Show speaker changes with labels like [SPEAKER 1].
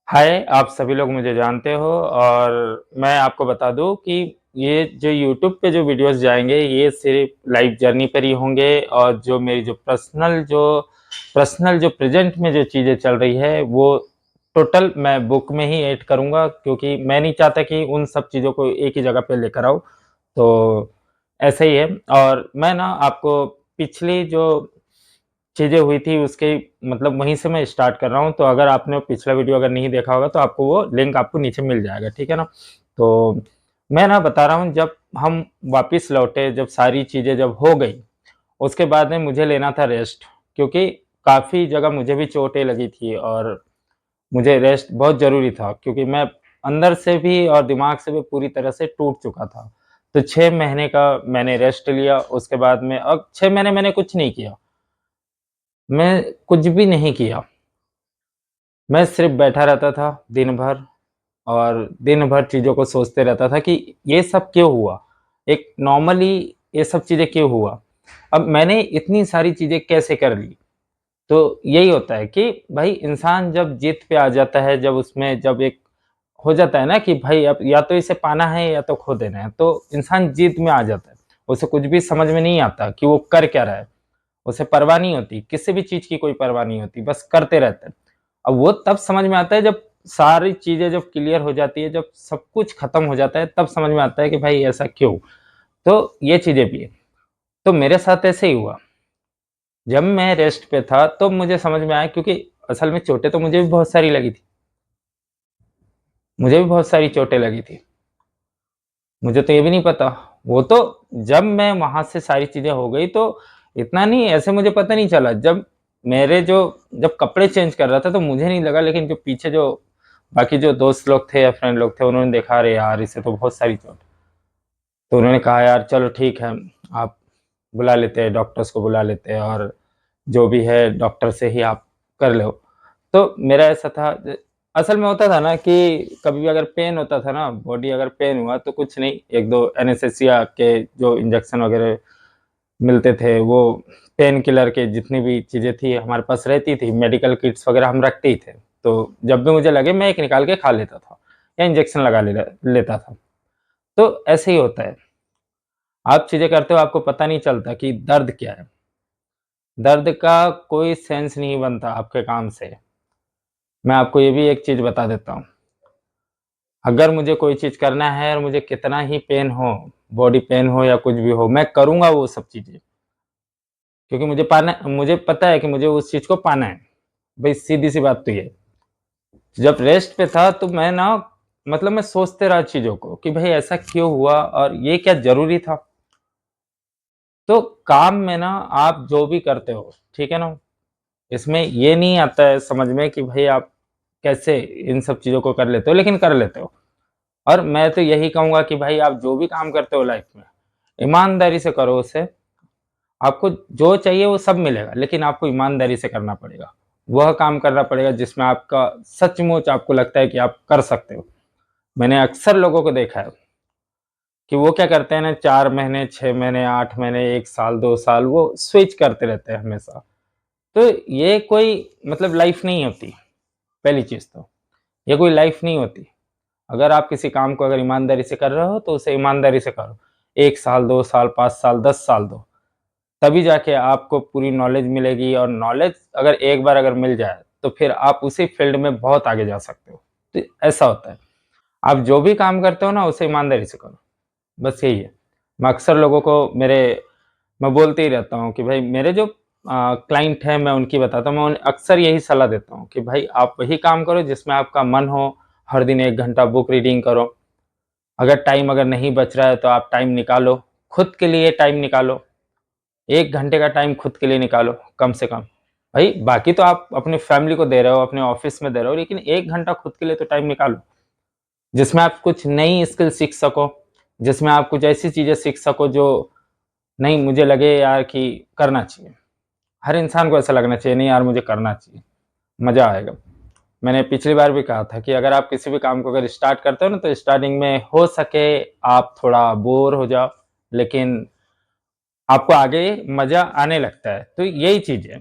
[SPEAKER 1] हाय, आप सभी लोग मुझे जानते हो और मैं आपको बता दूँ कि ये जो यूट्यूब पे जो वीडियोज़ जाएँगे, ये सिर्फ़ लाइफ़ जर्नी पर ही होंगे और जो मेरी जो पर्सनल जो प्रेज़ेंट में जो चीज़ें चल रही है, वो टोटल मैं बुक में ही ऐड करूँगा क्योंकि मैं नहीं चाहता कि उन सब चीज़ों को एक ही जगह पे लेकर आऊँ। तो ऐसा ही है और मैं ना आपको पिछली जो चीज़ें हुई थी उसके मतलब वहीं से मैं स्टार्ट कर रहा हूँ, तो अगर आपने वो पिछला वीडियो अगर नहीं देखा होगा तो आपको वो लिंक आपको नीचे मिल जाएगा, ठीक है ना? तो मैं ना बता रहा हूँ जब हम वापिस लौटे, जब सारी चीज़ें जब हो गई, उसके बाद में मुझे लेना था रेस्ट क्योंकि काफ़ी जगह मुझे भी चोटें लगी थी और मुझे रेस्ट बहुत ज़रूरी था क्योंकि मैं अंदर से भी और दिमाग से भी पूरी तरह से टूट चुका था। तो 6 महीने का मैंने रेस्ट लिया, उसके बाद में अब 6 महीने मैंने कुछ नहीं किया। मैं कुछ भी नहीं किया। मैं सिर्फ़ बैठा रहता था दिन भर और दिन भर चीज़ों को सोचते रहता था कि ये सब क्यों हुआ? एक नॉर्मली ये सब चीज़ें क्यों हुआ? अब मैंने इतनी सारी चीज़ें कैसे कर ली? तो यही होता है कि भाई इंसान जब जिद पे आ जाता है, जब उसमें जब एक हो जाता है ना कि भाई अब या तो इसे पाना है या तो खो देना है, तो इंसान जिद में आ जाता है। उसे कुछ भी समझ में नहीं आता कि वो कर क्या रहा है? उसे परवाह नहीं होती, किसी भी चीज़ की कोई परवाह नहीं होती, बस करते रहते हैं। अब वो तब समझ में आता है जब सारी चीज़ें जब क्लियर हो जाती है, जब सब कुछ खत्म हो जाता है, तब समझ में आता है कि भाई ऐसा क्यों? तो ये चीज़ें भी है। तो मेरे साथ ऐसे ही हुआ। जब मैं रेस्ट पे था, तो मुझे समझ में आया क्योंकि असल में चोटें तो मुझे भी बहुत सारी लगी थी। मुझे भी बहुत सारी चोटें लगी थी। मुझे तो ये भी नहीं पता। वो तो जब मैं वहाँ से सारी चीज़ें हो गई तो इतना नहीं ऐसे मुझे पता नहीं चला। जब कपड़े चेंज कर रहा था तो मुझे नहीं लगा लेकिन जो पीछे जो बाकी जो दोस्त लोग थे या फ्रेंड लोग थे उन्होंने देखा अरे यार! इसे तो बहुत सारी चोट तो उन्होंने कहा यार चलो ठीक है, आप बुला लेते हैं डॉक्टर्स को बुला लेते हैं और जो भी है डॉक्टर से ही आप कर लो। तो मेरा ऐसा था असल में होता था ना कि कभी भी अगर पेन होता था ना, बॉडी अगर पेन हुआ तो कुछ नहीं 1-2 एनेस्थीसिया के जो इंजेक्शन वगैरह मिलते थे, वो पेन किलर के जितनी भी चीज़ें थी हमारे पास रहती थी, मेडिकल किट्स वगैरह हम रखते ही थे। तो जब भी मुझे लगे मैं एक निकाल के खा लेता था या इंजेक्शन लगा लेता था। तो ऐसे ही होता है। आप चीज़ें करते हो आपको पता नहीं चलता कि दर्द क्या है? दर्द का कोई सेंस नहीं बनता आपके काम से। मैं आपको ये भी एक चीज़ बता देता हूँ। अगर मुझे कोई चीज़ करना है और मुझे कितना ही पेन हो, बॉडी पेन हो या कुछ भी हो, मैं करूँगा वो सब चीज़ें। क्योंकि मुझे पता है कि मुझे उस चीज़ को पाना है। भई सीधी-सी बात तो ये है। जब रेस्ट पे था तो मैं ना मतलब मैं सोचते रहा चीज़ों को कि भई ऐसा क्यों हुआ और ये क्या ज़रूरी था? तो काम में ना आप जो भी करते हो, ठीक है ना? इसमें ये नहीं आता है समझ में कि भई आप कैसे इन सब चीज़ों को कर लेते हो, लेकिन कर लेते हो। और मैं तो यही कहूँगा कि भाई आप जो भी काम करते हो लाइफ़ में, ईमानदारी से करो उसे। आपको जो चाहिए वो सब मिलेगा, लेकिन आपको ईमानदारी से करना पड़ेगा। वह काम करना पड़ेगा जिसमें आपका सचमुच आपको लगता है कि आप कर सकते हो। मैंने अक्सर लोगों को देखा है कि वो क्या करते हैं ना 4 महीने, 6 महीने, 8 महीने, 1 साल, 2 साल वो स्विच करते रहते हैं हमेशा। तो ये कोई मतलब लाइफ़ नहीं होती, पहली चीज़ तो। ये कोई लाइफ़ नहीं होती। अगर आप किसी काम को अगर ईमानदारी से कर रहे हो, तो उसे ईमानदारी से करो। 1 साल, 2 साल, 5 साल, 10 साल दो। तभी जाके आपको पूरी नॉलेज मिलेगी और नॉलेज अगर एक बार अगर मिल जाए, तो फिर आप उसी फ़ील्ड में बहुत आगे जा सकते हो। तो ऐसा होता है। आप जो भी काम करते हो ना, उसे ईमानदारी से करो। बस यही है। मैं अक्सर लोगों को मैं बोलते ही रहता हूँ कि भाई मेरे जो क्लाइंट हैं मैं उनकी बताता हूँ, मैं उन्हें अक्सर यही सलाह देता हूँ कि भाई आप वही काम करो जिसमें आपका मन हो, हर दिन 1 घंटा बुक रीडिंग करो। अगर टाइम अगर नहीं बच रहा है तो आप टाइम निकालो, खुद के लिए टाइम निकालो। 1 घंटे का टाइम खुद के लिए निकालो कम से कम। भाई बाकी तो आप अपनी फैमिली को दे रहे हो, अपने ऑफ़िस में दे रहे हो, लेकिन 1 घंटा खुद के लिए तो टाइम निकालो। जिसमें आप कुछ नई स्किल सीख सको, जिसमें आप कुछ ऐसी चीज़ें सीख सको जो नहीं मुझे लगे यार कि करना चाहिए। हर इंसान को ऐसा लगना चाहिए नहीं यार मुझे करना चाहिए, मज़ा आएगा। मैंने पिछली बार भी कहा था कि अगर आप किसी भी काम को अगर स्टार्ट करते हो ना तो स्टार्टिंग में हो सके आप थोड़ा बोर हो जाओ, लेकिन आपको आगे मज़ा आने लगता है। तो यही चीज़ है।